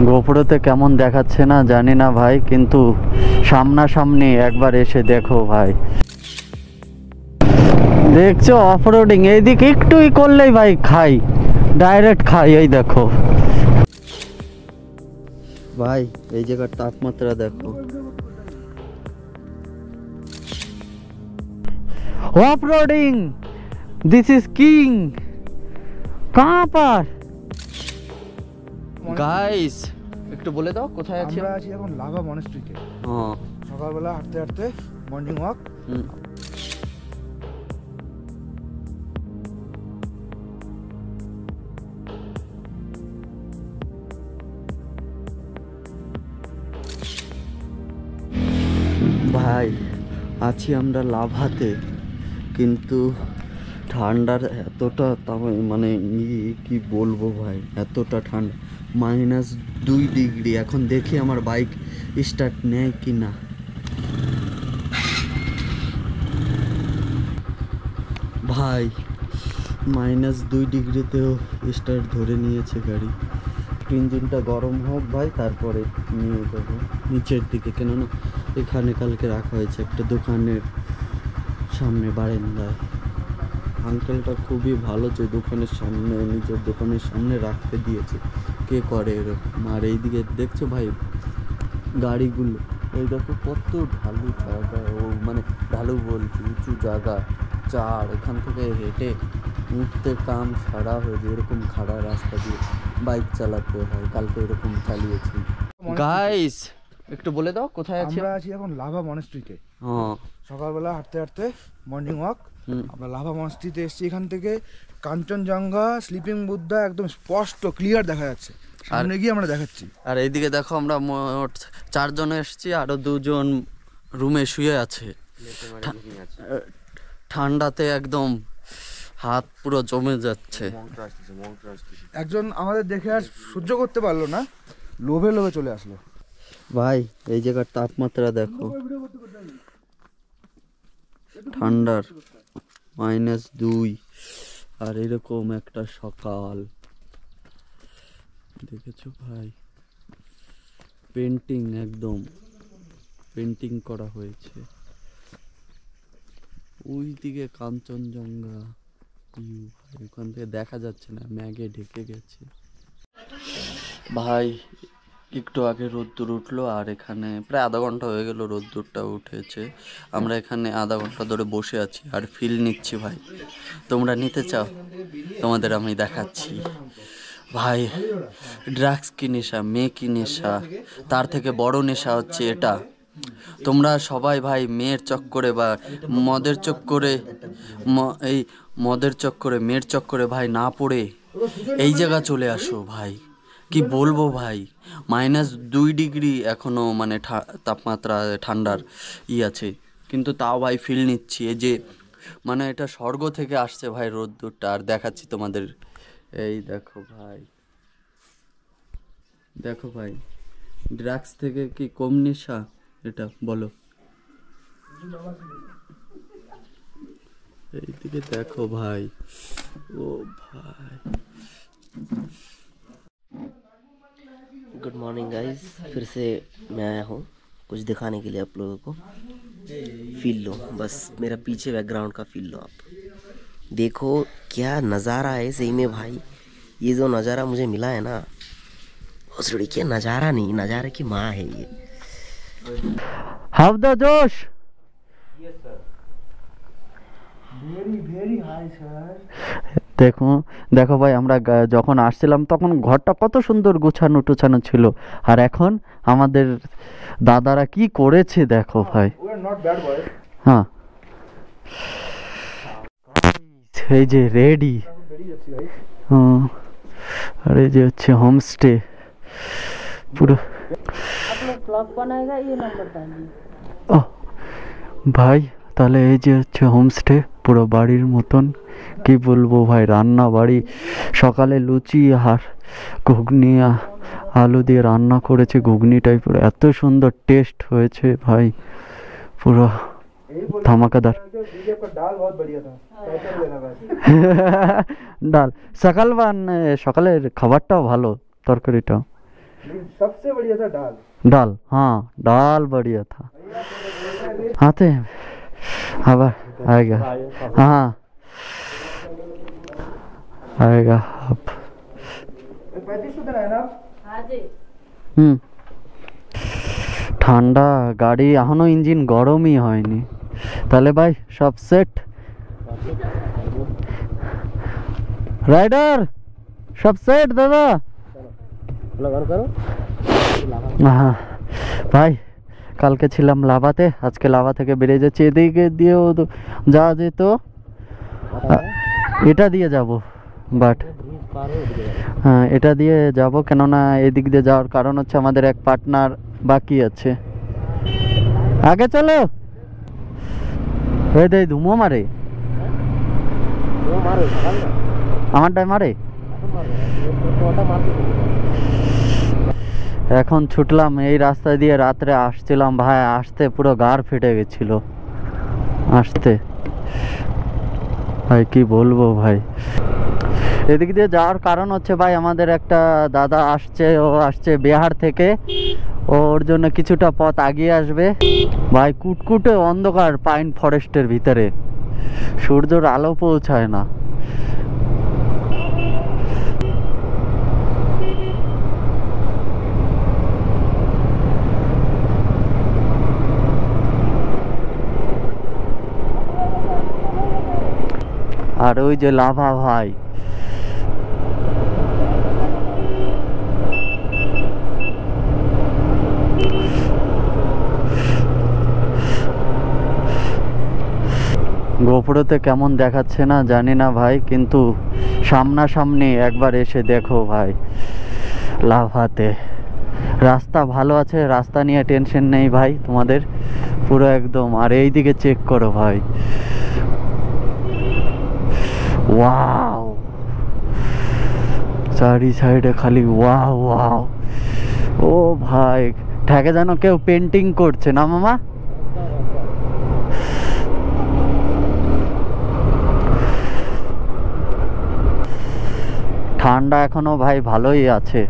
গোপ্রোতে কেমন দেখাচ্ছে না জানি না ভাই, কিন্তু সামনাসামনি একবার এসে দেখো ভাই। দেখছো অফরোডিং এইদিকে একটুই করলেই ভাই খাই, ডাইরেক্ট খাই। এই দেখো ভাই, এই জায়গার তাপমাত্রা দেখো। Offroading this is king. কাহাं पर গাইস? একটু বলে দাও কোথায় আছি আমরা? আছি এখন লাভা মনেস্ট্রিতে। হ্যাঁ, সকালবেলা হাঁটতে হাঁটতে মর্নিং ওয়াক। ভাই আছি আমরা লাভাতে, কিন্তু ঠান্ডার এতটা মানে কি বলবো ভাই, এতটা ঠান্ডা, -2 ডিগ্রি। এখন দেখি আমার বাইক স্টার্ট নেয় কি না। ভাই -2 ডিগ্রিতেও স্টার্ট ধরে নিয়েছে গাড়ি। ইঞ্জিনটা গরম হোক ভাই, তারপরে নিয়ে যাবো নিচের দিকে, কেননা এখানে কালকে রাখা হয়েছে একটা দোকানের সামনে বারান্দায়। আঙ্কেলটা খুবই ভালো যে দোকানের সামনে, নিজের দোকানের সামনে রাখতে দিয়েছে। কে করে এরকম? আর এইদিকে দেখছো ভাই গাড়িগুলো, এই দেখো কত ঢালু জায়গা, ও মানে ঢালু বলছি উঁচু জায়গা, চার এখান থেকে হেঁটে উঠতে কাম সারা হয়ে যায়। এরকম খাড়া রাস্তা দিয়ে বাইক চালাতে হয়, কালকে এরকম চালিয়েছি। গাইস একটু বলে দাও কোথায় আছি? আমরা আছি এখন লাভা মনেস্ট্রিতে। হ্যাঁ, সকালবেলা হাঁটতে হাঁটতে মর্নিং ওয়াক। আমরা লাভা মনেস্ট্রিতে এসেছি। এখান থেকে কাঞ্চনজঙ্ঘা, স্লিপিং বুদ্ধা একদম স্পষ্ট ক্লিয়ার দেখা যাচ্ছে। সামনে গিয়ে আমরা দেখাচ্ছি। আর এইদিকে দেখো আমরা মোট 4 জন এসেছি, আরো 2 জন রুমে শুয়ে আছে। ঠান্ডাতে একদম হাত পুরো জমে যাচ্ছে। একজন আমাদের দেখে আর সহ্য করতে পারলো না, লোভে লোভে চলে আসলো। ভাই এই জায়গার তাপমাত্রা দেখো, ঠান্ডার -2, আর এরকম একটা সকাল দেখেছো ভাই। পেন্টিং, একদম পেন্টিং করা হয়েছে। ওই দিকে কাঞ্চনজঙ্ঘা ভাই, ওখান থেকে দেখা যাচ্ছে না, ম্যাগে ঢেকে গেছে। ভাই একটু আগে রোদ্দুর উঠলো, আর এখানে প্রায় আধা ঘন্টা হয়ে গেল রোদ্দুরটা উঠেছে। আমরা এখানে আধা ঘন্টা ধরে বসে আছি আর ফিল নিচ্ছি ভাই। তোমরা নিতে চাও? তোমাদের আমি দেখাচ্ছি ভাই। ড্রাগস কি নেশা, মেয়ে কি নেশা, তার থেকে বড় নেশা হচ্ছে এটা। তোমরা সবাই ভাই মেয়ের চক্করে বা মদের চক্করে, এই মদের চক্করে, মেয়ের চক্করে ভাই না পড়ে এই জায়গা চলে আসো ভাই। কি বলবো ভাই, -2 ডিগ্রি এখনো মানে তাপমাত্রা, ঠান্ডার আছে, কিন্তু তাও ভাই ফিল নিচ্ছি। এই যে মানে এটা স্বর্গ থেকে আসছে ভাই রোদ্দুরটা। আর দেখাচ্ছি তোমাদের, এই দেখো ভাই, দেখো ভাই, ড্রাগস থেকে কি কম নেশা এটা বলো? এইদিকে দেখো ভাই, ও ভাই। गुड मॉर्निंग गाइस, फिर से मैं आया हूँ कुछ दिखाने के लिए आप लोगों को। फील लो बस, मेरा पीछे बैकग्राउंड का फील लो आप। देखो क्या नज़ारा है सही में भाई। ये जो नज़ारा मुझे मिला है ना, भोसड़ी के नज़ारा नहीं, नज़ारे की माँ है ये। हाउ द जोश? Yes sir, very very high sir. দেখো দেখো ভাই, আমরা যখন আসছিলাম তখন ঘরটা কত সুন্দর গুছানো টুছানো ছিল, আর এখন আমাদের দাদারা কি করেছে দেখো ভাই। হ্যাঁ, এই যে রেডি, আর এই যে হচ্ছে হোমস্টে পুরো। ভাই তাহলে এই যে হচ্ছে হোমস্টে, পুরো বাড়ির মতন। কি বলবো ভাই, রান্না বাড়ি, সকালে লুচি আর ঘুগনি আলু দিয়ে রান্না করেছে, ঘুগনি টাইপের, এত সুন্দর টেস্ট হয়েছে ভাই, পুরো ধামাকাদার। ডাল সকালের খাবারটাও ভালো, তরকারিটাও लेकिन सबसे बढ़िया था दाल। दाल, हाँ दाल बढ़िया था। आते हैं अब आएगा, हाँ आएगा अब। 3500 देना है ना? ঠান্ডা গাড়ি, এখনো ইঞ্জিন গরমই হয়নি। তাহলে ভাই সব সেট, রাইডার সব সেট দাদা। হ্যাঁ ভাই, কালকে ছিলাম লাভাতে, আজকে লাভা থেকে বেরিয়ে যাচ্ছি। এদিকে দিয়েও তো যাওয়া যেত, এটা দিয়ে যাব, বাট হ্যাঁ এটা দিয়ে যাব, কেননা এদিক দিয়ে যাওয়ার কারণ হচ্ছে আমাদের এক পার্টনার বাকি আছে। আগে চলো। এই দে ধুমো মারে, আমারটাই মারে। এখন ছুটলাম এই রাস্তা দিয়ে, রাত্রে আসছিলাম ভাই, আসতে পুরো গাড় ফেটে গেছিল আসতে। ভাই কি বলবো ভাই, এদিক দিয়ে যাওয়ার কারণ হচ্ছে ভাই আমাদের একটা দাদা আসছে, ও আসছে বিহার থেকে, ওর জন্য কিছুটা পথ আগিয়ে আসবে। ভাই কুটকুটে অন্ধকার পাইন ফরেস্টের ভিতরে, সূর্যের আলো পৌঁছায় না। আর ওই যে লাভা ভাই, গোপুরতে কেমন দেখাচ্ছে না জানি না ভাই, কিন্তু সামনাসামনি একবার এসে দেখো ভাই। লাভাতে রাস্তা ভালো আছে, রাস্তা নিয়ে টেনশন নেই ভাই তোমাদের পুরো একদম। আর এই দিকে চেক করো ভাই, ওয়াও, চারি সাইডে খালি ওয়াও ওয়াও। ও ভাই ঠেকে যেন কেউ পেন্টিং করছে না মামা। ঠান্ডা এখনো ভাই ভালোই আছে।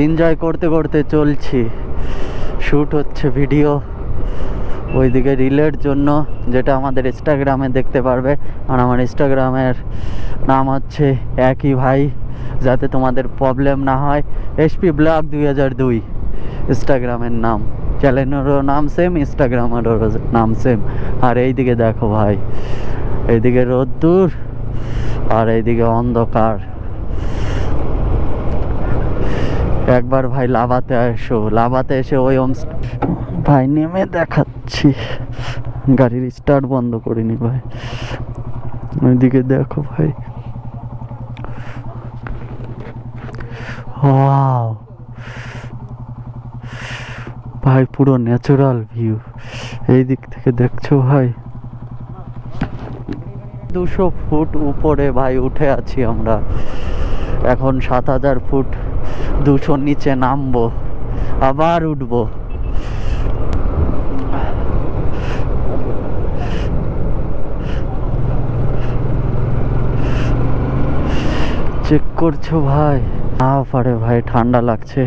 এনজয় করতে করতে চলছি, শ্যুট হচ্ছে ভিডিও ওইদিকে রিলের জন্য, যেটা আমাদের ইনস্টাগ্রামে দেখতে পারবে। আর আমার ইনস্টাগ্রামের নাম হচ্ছে একই ভাই, যাতে তোমাদের প্রবলেম না হয়। এসপি ব্লগ 2002 ইনস্টাগ্রামের নাম, চ্যানেলেরও নাম সেম, ইনস্টাগ্রামেরও নাম সেম। আর এইদিকে দেখো ভাই, এইদিকে রোদ্দুর আর এইদিকে অন্ধকার। একবার ভাই লাভাতে এসো, লাভাতে এসে ওই ভাই নেমে দেখাচ্ছি, গাড়ির স্টার্ট বন্ধ করিনি ভাই। ওইদিকে দেখো ভাই, ওয়াও ভাই পুরো ন্যাচারাল ভিউ এই দিক থেকে দেখছো ভাই। 200 ফুট উপরে ভাই উঠে আছি আমরা, এখন 7000 ফুট 200 নিচে নামবো, আবার উঠবো। চেক করছো ভাই? না পারে ভাই, ঠান্ডা লাগছে।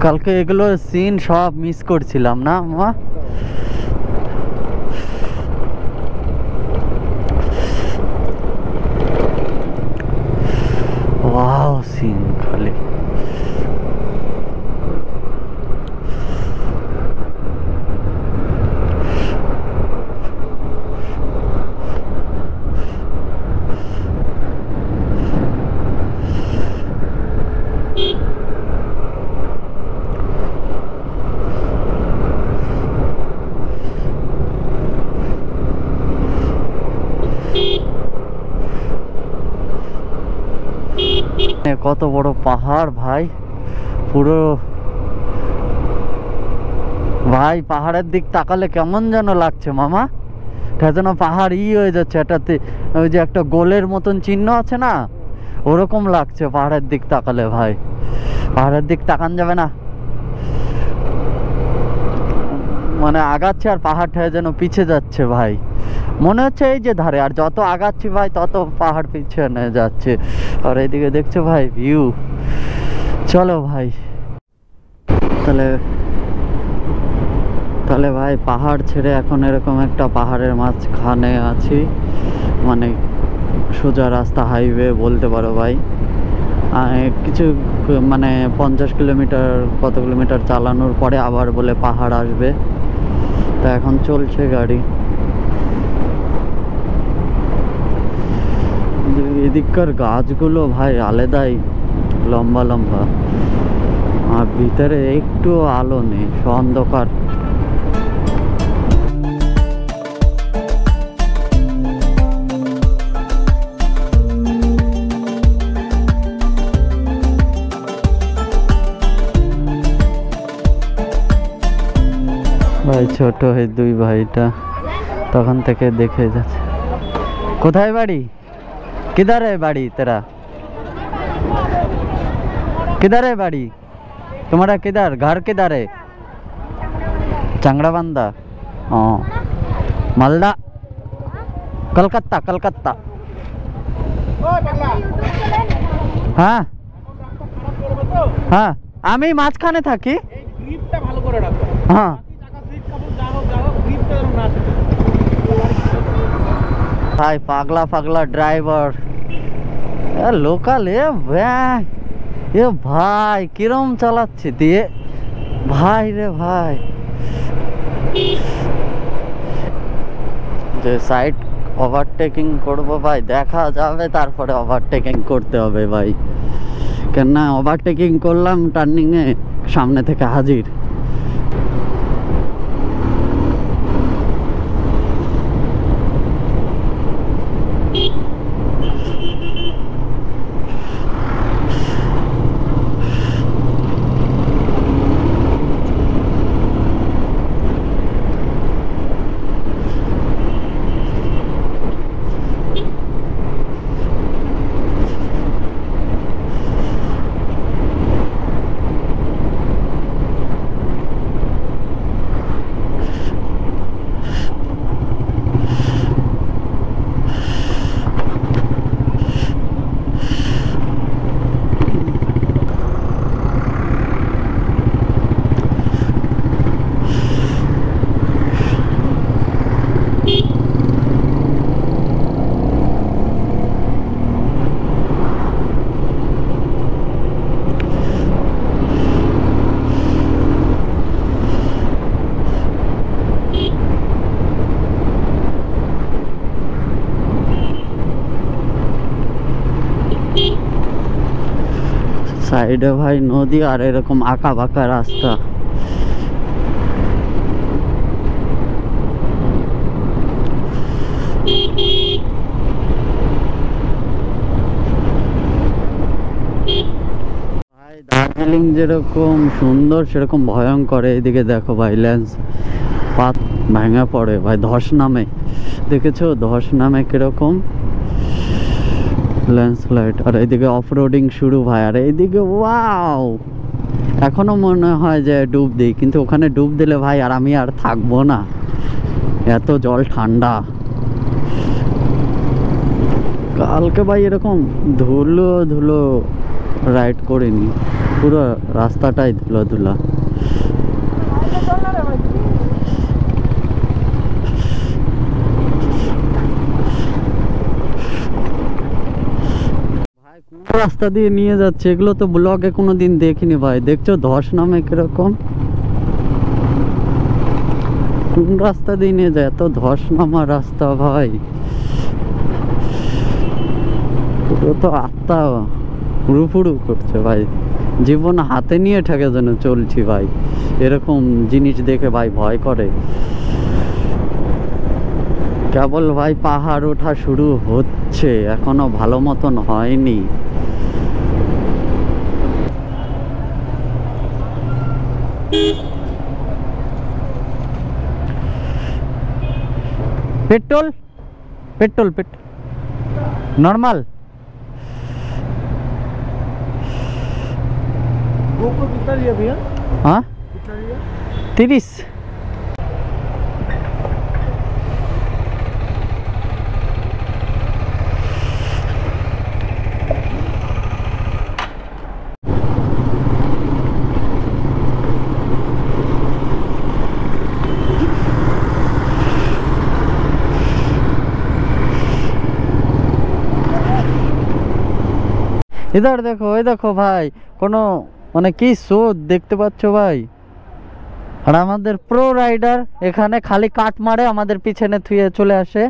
কালকে এগুলো সিন সব মিস করছিলাম না মামা। ওয়াও সিন খালি। কত বড় পাহাড় ভাই, পুরো ভাই পাহাড়ের দিক তাকালে কেমন যেন লাগছে মামা, এটা যেন পাহাড় হয়ে যাচ্ছে, এটাতে ওই যে একটা গোলের মতন চিহ্ন আছে না, ওরকম লাগছে পাহাড়ের দিক তাকালে ভাই। পাহাড়ের দিক তাকান যাবে না, মানে আগাচ্ছে আর পাহাড়টা যেন পিছে যাচ্ছে ভাই, মনে হচ্ছে এই যে ধারে, আর যত আগাচ্ছি ভাই তত পাহাড় পিছনে যাচ্ছে। আর এইদিকে দেখছো ভাই ভিউ। চলো ভাই তাহলে তাহলে ভাই পাহাড় ছেড়ে এখন এরকম একটা পাহাড়ের মাঝখানে আছি, মানে সোজা রাস্তা, হাইওয়ে বলতে পারো ভাই। কিছু মানে 50 কিলোমিটার কত কিলোমিটার চালানোর পরে আবার বলে পাহাড় আসবে, তা এখন চলছে গাড়ি। এদিককার গাছগুলো ভাই আলাদাই লম্বা লম্বা, আর ভিতরে একটু আলো নেই, অন্ধকার। ভাই ছোট এই দুই ভাইটা তখন থেকে দেখে যাচ্ছে। কোথায় বাড়ি? किधर है बाड़ी तेरा? किधर है बाड़ी तुम्हारा? किधर घर किधर है? चांगड़ाबांधा, हाँ मालदा, कलकत्ता कलकत्ता। हाँ हाँ আমি মাঝখানে থাকি। হ্যাঁ ভাই পাগলা পাগলা ড্রাইভার, লোকাল এ ভাই কিরম চালাচ্ছে দিয়ে ভাই রে ভাই। যে সাইড ওভারটেকিং করবো ভাই দেখা যাবে, তারপরে ওভারটেকিং করতে হবে ভাই, কেননা ওভারটেকিং করলাম টার্নিংয়ে সামনে থেকে হাজির। সাইডে ভাই নদী আর এরকম আঁকা বাঁকা রাস্তা। ভাই দার্জিলিং যেরকম সুন্দর সেরকম ভয়ঙ্কর। এইদিকে দেখো ভাই ল্যান্স পাত ভেঙে পড়ে ভাই, ধস নামে, দেখেছো ধস নামে কিরকম ল্যান্ডস্লাইড। আর এইদিকে অফরোডিং শুরু ভাই, আর এইদিকে ওয়াও, এখনো মনে হয় যে ডুব দিই, কিন্তু ওখানে ডুব দিলে ভাই আর আমি আর থাকবো না, এত জল ঠান্ডা। কালকে ভাই এরকম ধুলো ধুলো রাইড করিনি, পুরো রাস্তাটাই ধুলো ধুলা। কোন রাস্তা দিয়ে নিয়ে যাচ্ছে এগুলো তো ব্লগে কোনোদিন দেখিনি ভাই। দেখছো ধস নামে কিরকম, কোন রাস্তা দিয়ে নিয়ে যায়, এত ধস নামা রাস্তা ভাই, পুরো তো আত্মা হুড়ুফুড়ু করছে ভাই, জীবন হাতে নিয়ে ঠেকে যেন চলছি ভাই। এরকম জিনিস দেখে ভাই ভয় করে। কেবল ভাই পাহাড় ওঠা শুরু হচ্ছে, এখনো ভালো মতন হয়নি। Petrol petrol petrol normal GoPro कितना लिया भैया? हाँ कितना लिया? 30 इधर देखो ये देखो भाई कोनो মানে কি স্রোত দেখতে পাচ্ছ ভাই আর আমাদের প্রো রাইডার এখানে খালি কাট মারে আমাদের পিছনে থুয়ে চলে আসে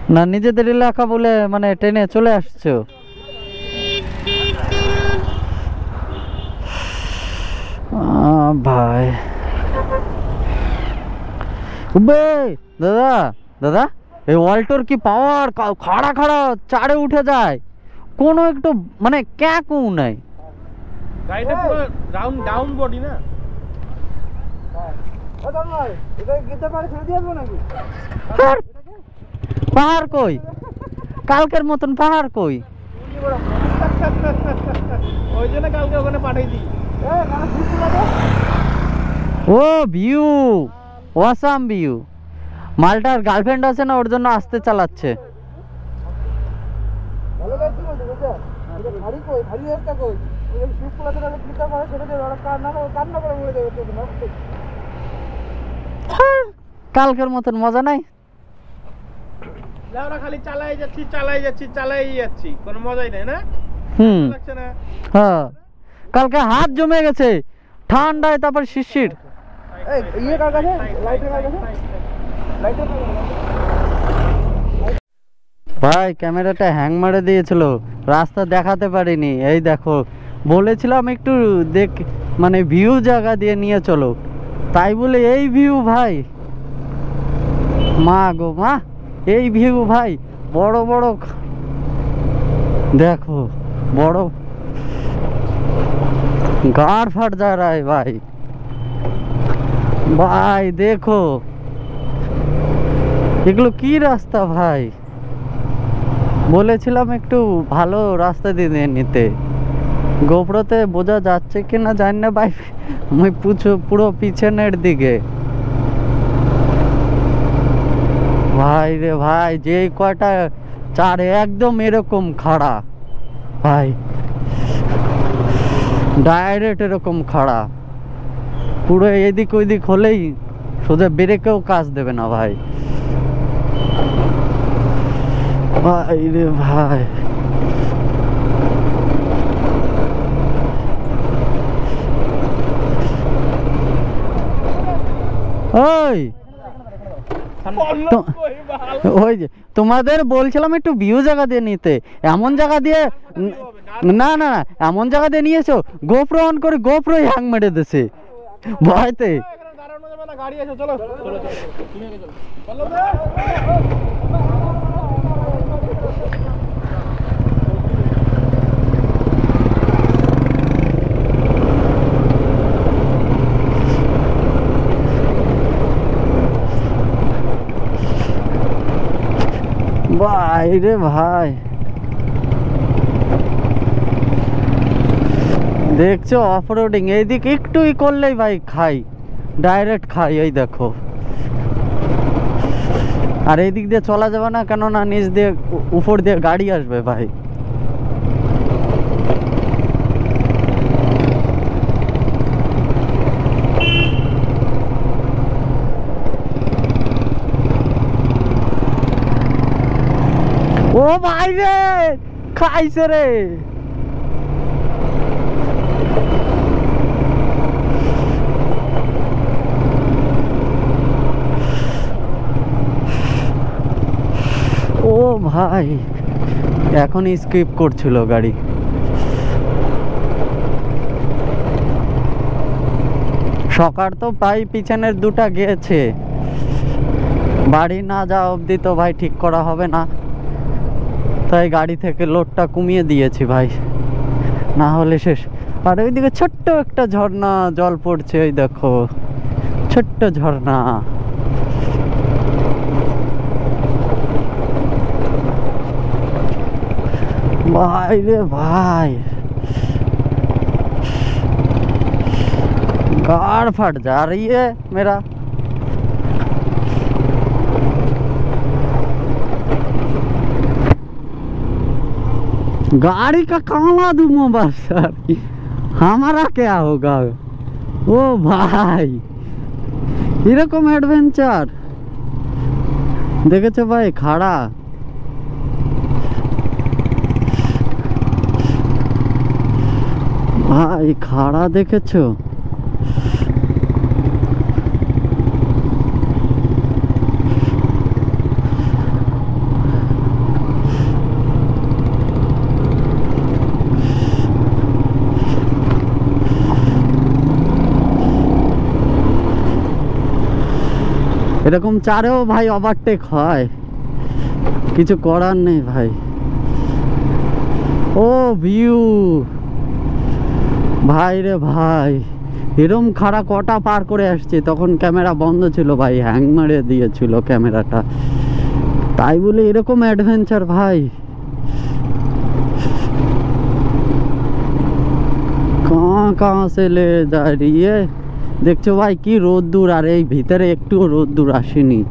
না নিজেদের এলাকা বলে মানে ট্রেনে চলে আসছো ভাই উবে দাদা দাদা এই অল্টোর কি পাওয়ার খাড়া খাড়া চাড়ে উঠে যায় কোনো একটু মানে ক্যাকু নাই গাড়িটা পুরো ডাউন বডি না দাদা ভাই এটা গিতে পারে ছেড়ে দিও নাকি পাহাড় কই কালকের মতন পাহাড় কই ওই জন্য কালকে ওখানে পাঠিয়ে দিই ও ভিউ অসাম ভিউ মালটার গার্লফ্রেন্ড আছে না ওর জন্য আসতে চালাচ্ছে ভালো লাগছে বলতে বুঝছো এটা ভারী কই ভারী রাস্তা কই ওই সুপ পোলাতে গেলে গিতে পারে ছেড়ে দিও আর কান্না করে বলে দেবে তো না কালকের মতন মজা নাই আমরা খালি চালাই যাচ্ছি কোনো মজাই নাই না লাগছে না হ্যাঁ কালকে হাত জমে গেছে ঠান্ডায় তারপর শিশির এই ইয়ে কার কাছে লাইটের কাছে ভাই ক্যামেরাটা হ্যাং মারে দিয়েছিল রাস্তা দেখাতে পারিনি এই দেখো বলেছিলাম একটু দেখ মানে ভিউ জায়গা দিয়ে নিয়ে চলো তাই বলে এই ভিউ ভাই মা গো মা এই ভিউ ভাই বড় বড় দেখো বড় গাড় ফাট যা রা है भाई भाई देखो এগুলো কি রাস্তা ভাই বলেছিলাম একটু ভালো রাস্তা দিয়ে নিতে গোপ্রোতে বোঝা যাচ্ছে কি না জানি না ভাই আমি পুরো পিছনের দিকে ভাই রে ভাই যে কয়টা চার একদম এরকম খাড়া ভাই ডাইরেক্ট এরকম খাড়া পুরো এদিক ওইদিক হলেই সোজা ব্রেকেও কাজ দেবে না ভাই ভাই রে ভাই ওই ওই যে তোমাদের বলছিলাম একটু ভিউ জায়গা দিয়ে নিতে এমন জায়গা দিয়ে না না এমন জায়গা দিয়ে নিয়েছো গোপ্রো অন করে গোপ্রো হ্যাং মেরে দিছে ভয়তে গাড়ি আছে চলো ভাই রে ভাই দেখছো অফরোডিং এইদিক একটুই করলেই ভাই খাই ডাইরেক্ট খাই এই দেখো আর এইদিক দিয়ে চলা যাবে না কেননা নিচ দিয়ে উপর দিয়ে গাড়ি আসবে ভাই ও ভাই রে খাইছে রে ও ভাই এখন স্কিপ করছিল গাড়ি সকার তো পাই পিছনের দুটা গিয়েছে বাড়ি না যাওয়া অবধি তো ভাই ঠিক করা হবে না তাই গাড়ি থেকে লোডটা কমিয়ে দিয়েছি ভাই না হলে শেষ আর ওইদিকে ছোট্ট একটা ঝর্ণা জল পড়ছে ওই দেখো ছোট্ট ঝর্ণা भाई रे भाई, गाड़ फट जा रही है मेरा। गाड़ी का कहाँ दूँ मोबाइल सर, हमारा क्या होगा। ओ भाई এরকম অ্যাডভেঞ্চার দেখেছো ভাই? খাড়া ভাই, খাড়া দেখেছো? এরকম চারেও ভাই ওভারটেক হয়, কিছু করার নেই ভাই। ও ভিউ ভাই রে ভাই, এরম খাড়া কটা পার করে আসছে, তখন ক্যামেরা বন্ধ ছিল ভাই, হ্যাং মারে দিয়েছিল ক্যামেরাটা, তাই বলে এরকম অ্যাডভেঞ্চার ভাই। कहाँ से ले जा रही है দেখছো ভাই কি রোদ্দুর, আর এই ভিতরে একটুও রোদ্দুর আসেনি,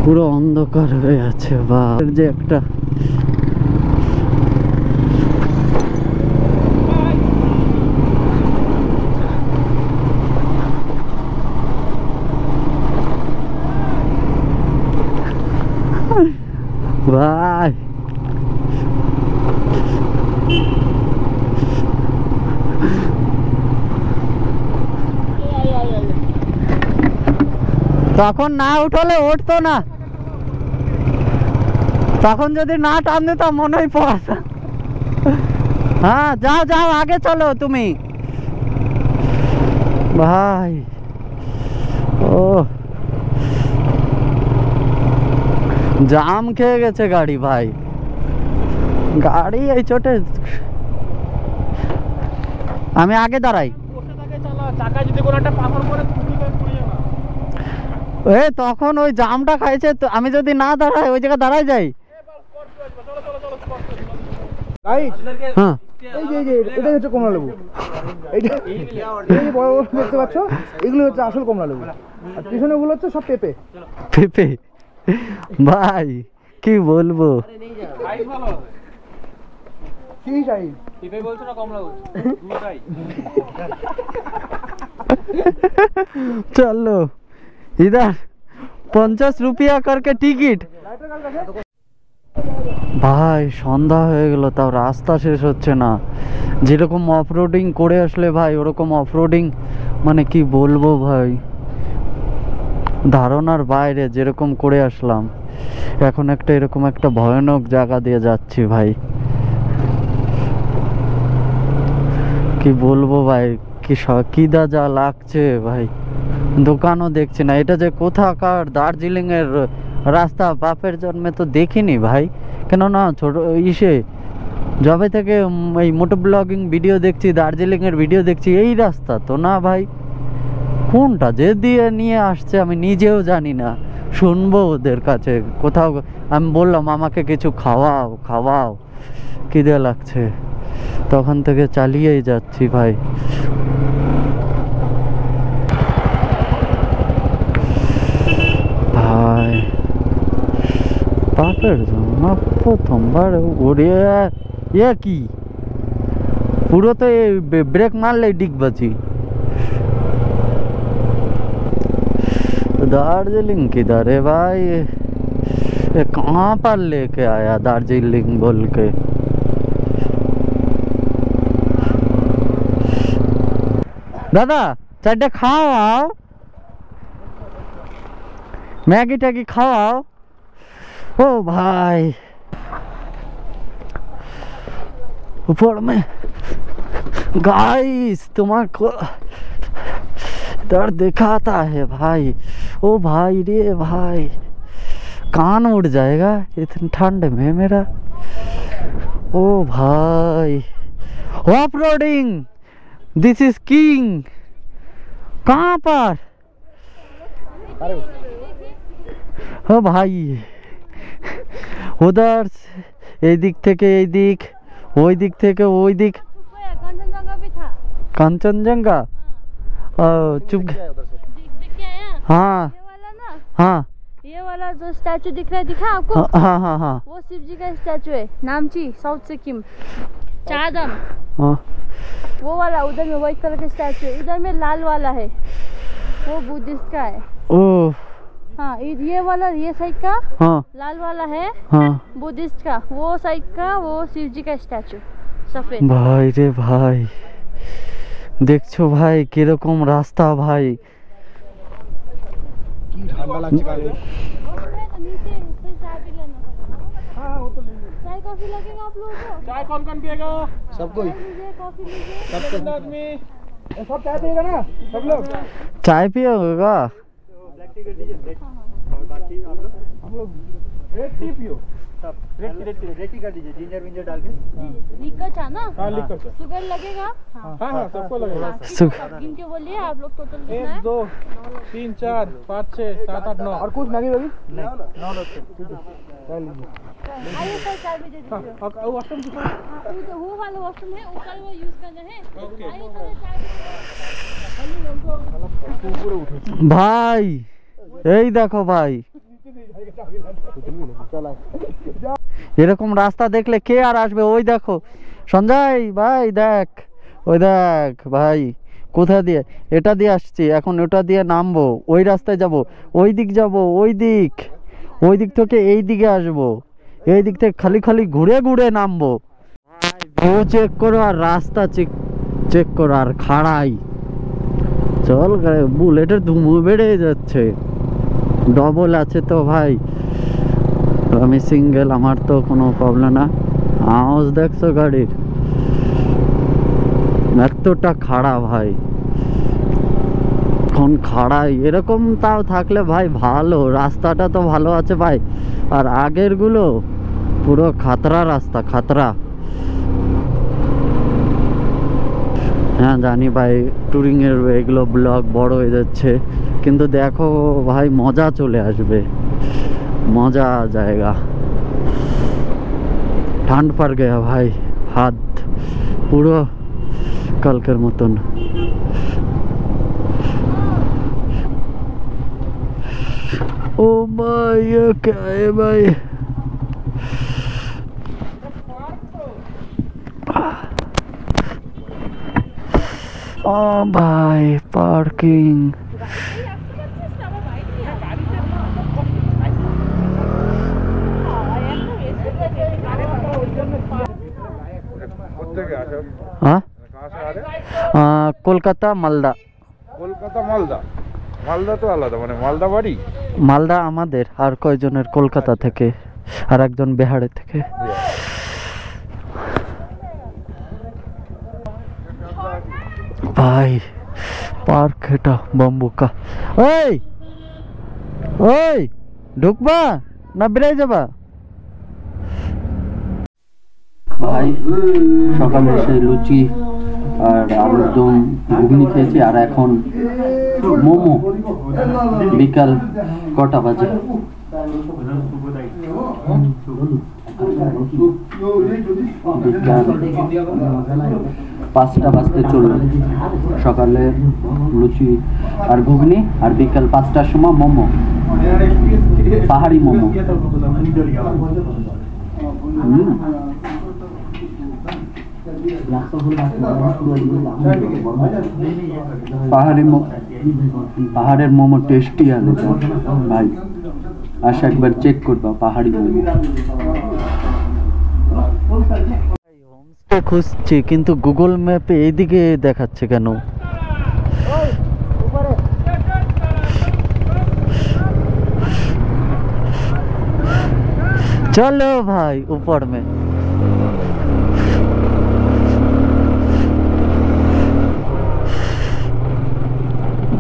পুরো অন্ধকার হয়ে আছে। বা যে একটা ভাই তখন না উঠলে উঠতো না, তখন যদি না টান দিতাম মনে হয় পড়াতা। হ্যাঁ যাও যাও আগে চলো তুমি ভাই। ও জাম খেয়ে গেছে গাড়ি ভাই, গাড়ি এই চোটে। আমি আগে দাঁড়াই, তখন ওই জামটা খাইছে, তো আমি যদি না দাঁড়াই ওই জায়গায় দাঁড়াই যাই। হ্যাঁ এটা হচ্ছে কমলা লেবু, এইটা এই বড় বড় দেখতে পাচ্ছ, এগুলো হচ্ছে আসল কমলা লেবু, আর পিছনে গুলো হচ্ছে সব পেঁপে। পেঁপে ভাই কি বলবো, কি চাই পেঁপে বলছো না কমলা বলছো? দুটাই। চলো इधर 50 रुपया करके टिकट। ভাই সন্ধ্যা হয়ে গেল, তাও রাস্তা শেষ হচ্ছে না। যেরকম অফরোডিং করে আসলে ভাই, ওরকম অফরোডিং মানে কি বলবো ভাই, ধারণার বাইরে যেরকম করে আসলাম, এখন একটা এরকম একটা ভয়ানক জায়গা দিয়ে যাচ্ছি ভাই। কি বলবো ভাই, কি যা লাগছে ভাই, দোকানও দেখছি না। এটা যে কোথাকার দার্জিলিং এর রাস্তা, বাপের জন্মে তো দেখিনি ভাই। কেননা ছোট যবে থেকে এই মোটো ব্লগিং ভিডিও দেখছি, দার্জিলিং এর ভিডিও দেখছি, এই রাস্তা তো না ভাই। কোনটা যে দিয়ে নিয়ে আসছে আমি নিজেও জানি না, শুনবো ওদের কাছে কোথাও। আমি বললাম আমাকে কিছু খাওয়াও খাওয়াও, খিদে লাগছে, তখন থেকে চালিয়েই যাচ্ছি ভাই। ভাই বাপের জন্য প্রথমবার ওরে, এ কি পুরো তো ব্রেক মারলে ডিগবাজি। दार्जिलिंग किधर है भाई, ये कहाँ पर लेके आया दार्जिलिंग बोल के। दादा चाटे खाओ, मैगी टैगी खाओ। ओ भाई ऊपर में गाइस तुम्हारे दर्द दिखाता है भाई। ओ भाई रे भाई, कान उड़ जाएगा इतनी ठंड में मेरा। ओ भाई off roading, this is king. कहाँ पर? ओ भाई उधर এই দিক থেকে এই দিক, ওই দিক থেকে ওই দিক। कंचनजंगा भी था। কাঞ্চনজঙ্ঘা, ও চুপ। देख देख के आया। हाँ ये वाला ना, हाँ ये वाला जो स्टैचू दिख रहा है, दिखा आपको? हाँ हाँ हाँ वो शिव जी का स्टैचू है, नामची, साउथ सिक्किम, चारधाम। हाँ। वो वाला उधर में व्हाइट कलर का स्टैचू है, इधर में लाल वाला है, वो बुद्धिस्ट का है। ओ हाँ, ये वाला, ये साइड का हाँ लाल वाला है हाँ। बुद्धिस्ट का, वो साइड का वो शिव जी का स्टैचू सफेद। ভাই রে ভাই, দেখছো ভাই কিরকম রাস্তা ভাই। কি ঠান্ডা লাগছে গাড়ি। तो नीचे फिर चाय भी लेना पड़ेगा। हाँ वो तो लेंगे। चाय कॉफी लगेगा आप लोगों को? चाय कौन कौन पिएगा? सबको ही, लीजिए, कॉफी लीजिए। सबको आदमी सब चाय पिएगा ना सब लोग? চায় পিওগা? हम लोग रेड टी पियो सब। रेड टी कर दीजिए, जिंजर विंजर डाल के। लिकर चा ना? हाँ लिखो सर। शुगर लगेगा? हाँ। हाँ हाँ सबको लगेगा। सब गिन के बोलिए आप लोग टोटल कितना 1 है? 2 3 4 5 6 7 8 9। और कुछ नहीं अभी? नहीं 9 लोग थे, ठीक है कर लीजिए। आइए सर, चाय भी दे दीजिए। और वॉशरूम कितना? हाँ, वो वाला वॉशरूम है, ऊपर वो यूज करना है। ओके। आइए सर, चाय भी ভাই এই দেখো ভাই, এরকম রাস্তা দেখলে কে আর আসবে? ওই দেখো সঞ্জয় ভাই, দেখ ওই দেখ ভাই, কোথা দিয়ে, এটা দিয়ে আসছি, এখন ওটা দিয়ে নামবো, ওই রাস্তায় যাব, ওই দিক যাব, ওই দিক, ওই দিক থেকে এই দিকে আসবো, এই দিক থেকে খালি খালি ঘুরে ঘুরে নামবো। ভিউ চেক করো আর রাস্তা চেক চেক করো আর খাড়াই। চল বুলেটের ধুমো বেড়ে যাচ্ছে, ডবল আছে তো ভাই, আমি সিঙ্গেল, আমার তো কোনো প্রবলেম না। আওয়াজ দেখছো গাড়ির, এতটা খাড়া ভাই, এখন খাড়াই এরকম, তাও থাকলে ভাই ভালো, রাস্তাটা তো ভালো আছে ভাই, আর আগের গুলো পুরো খাতরা রাস্তা, খাতরা। হ্যাঁ জানি ভাই, ট্যুরিংয়ের এগুলো ব্লগ বড় হয়ে যাচ্ছে, কিন্তু দেখো ভাই মজা চলে আসবে, মজা জায়গা। ঠান্ড পড় গয়া ভাই, হাত পুরো কালকের মতন। ও ভাই क्या है भाई, ও ভাই পার্কিং। हाँ কলকাতা মালদা। কলকাতা মালদা, মালদা তো আলাদা, মানে মালদা বাড়ি। মালদা আমাদের, আর কয়জনের কলকাতা থেকে, আর একজন বিহারে থেকে। ভাই পার্ক এটা বাম্বুকা। ওই ওই ঢুকবা না বেরিয়ে যাবা? ভাই সকালে সেই লুচি আর আলুর দম ঘুগনি খেয়েছি, আর এখন মোমো। বিকাল কটা বাজে? বিকাল 5টা বাজতে চলল। সকালে লুচি আর ঘুগনি, আর বিকাল 5টার সময় মোমো, পাহাড়ি মোমো। পাহাড়ের মোমো টেস্টি আছে ভাই, আসা একবার চেক করবা পাহাড়ি মোমো। হোমস্টে খুঁজছি, কিন্তু গুগল ম্যাপে এইদিকে দেখাচ্ছে কেন? चलो भाई ऊपर में।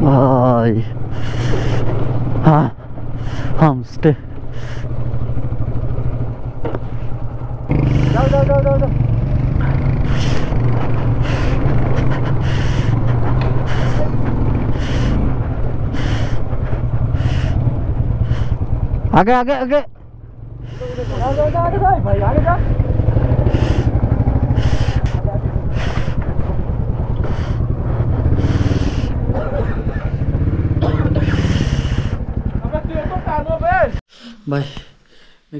भाई हाँ होम स्टे। जाओ जाओ जाओ जाओ जाओ। आगे आगे आगे। ভাই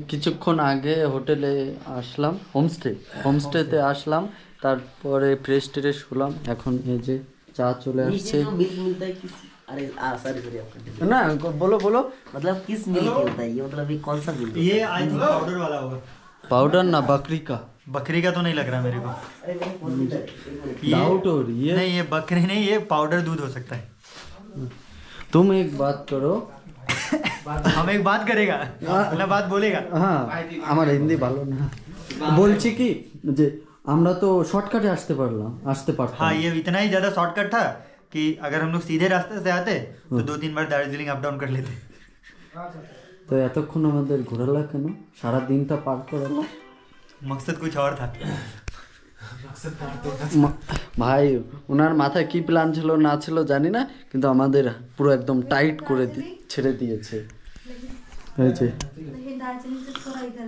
কিছুক্ষণ আগে হোটেলে আসলাম, হোমস্টেতে আসলাম, তারপরে ফ্রেশ ট্রেশ হলাম, এখন এই যে চা চলে আসছে। मिल्क मिलता है किस अरे सॉरी सॉरी आपका না বলো বলো। मतलब किस मिल्क मिलता है ये मतलब ये कौन सा मिल्क ये आई थिंक पाउडर वाला होगा। पाउडर ना बकरी का। बकरी का तो नहीं लग रहा मेरे को। डाउट हो रही है। नहीं ये बकरी नहीं, ये पाउडर दूध हो सकता है। तुम एक बात करो। हम एक बात करेगा ना, बात बोलेगा। হ্যাঁ আমার হিন্দি ভালো না, বলছি কি যে আমরা তো শর্টকাটে আসতে পারতাম। हाँ ये इतना ही ज्यादा शॉर्टकट था कि अगर हम लोग सीधे रास्ते से आते तो 2-3 बार दार्जिलिंग अप डाउन कर लेते। তো এতক্ষণ আমাদের ঘোরালা কেন, সারা দিনটা পার করালো? मकसद कुछ और था। ভাই ওনার মাথায় কি প্ল্যান ছিল না ছিল জানি না, কিন্তু আমাদের পুরো একদম টাইট করে ছেড়ে দিয়েছে। এই যে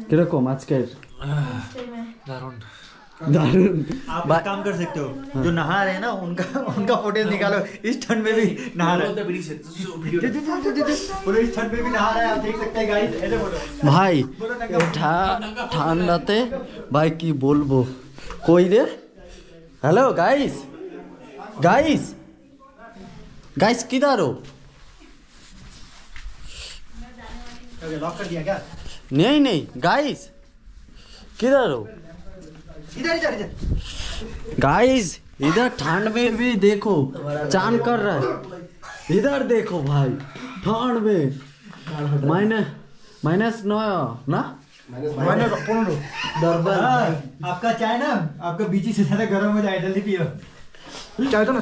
কিরকম আজকের? দারুণ। आप एक काम कर सकते हो, जो नहा रहे हैं ना उनका फोटोज निकालो। इस ठंड में भी नहा रहे हैं, पूरे इस ठंड में भी नहा रहा है, आप देख सकते हैं गाइस। ऐसे फोटो ভাই ঠান্ডাতে ভাই কি বলবো। কই রে? হ্যালো গাইস, गाइस किधर हो? लॉक कर दिया क्या? नहीं गाइस किधर हो? इधर गाइस इधर ठंड में भी देखो चांद कर रहा है। इधर देखो भाई ठंड में -9 ना दरबार। आपका चाय ना आपका बीची से ज्यादा गर्म हो जाए, जल्दी पियो। चाय तो ना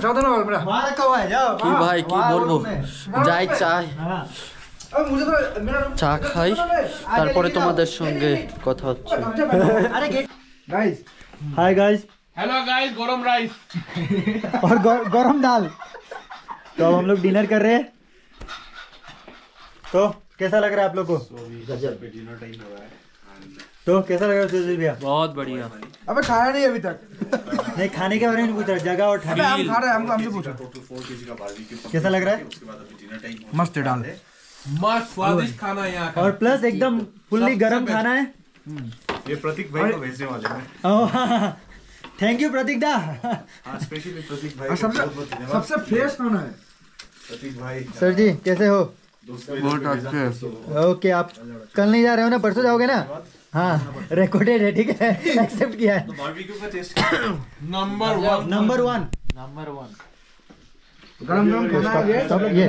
मेरा। वहाँ रखा हुआ है, जाओ। কি ভাই কি বলবো, যাই চাই हाँ। अब मुझे तो मेरा চা খাই, তারপরে তোমাদের সঙ্গে কথা হচ্ছে। अरे get guys hi guys hello guys, गरम राइस और गरम दाल। तो अब हम लोग डिनर कर रहे हैं। तो कैसा लग रहा है आप लोग को? तो कैसा लग रहा है सुजीत भैया? बहुत बढ़िया। अबे खाया नहीं अभी तक। नहीं खाने के बारे में नहीं पूछ रहा, जगह और अबे ठंडी हम खा रहे हैं, हमसे पूछो। कैसा लग रहा है? मस्त है दाल। मस्त स्वादिष्ट खाना यहाँ का। और प्लस एकदम फुल्ली गरम खाना है। ये प्रतीक भाई को भेजने वाले हैं। थैंक यू प्रतीक दा। स्पेशली प्रतीक भाई और सबसे फ्रेश खाना है। प्रतीक भाई सर जी कैसे हो? बहुत अच्छे। ओके आप कल नहीं जा रहे हो ना, परसों जाओगे ना? हाँ रिकॉर्डेड है, ठीक है, एक्सेप्ट किया है। बारबेक्यू का टेस्ट नंबर वन। नंबर 1 गरम खाना है ये। सब ये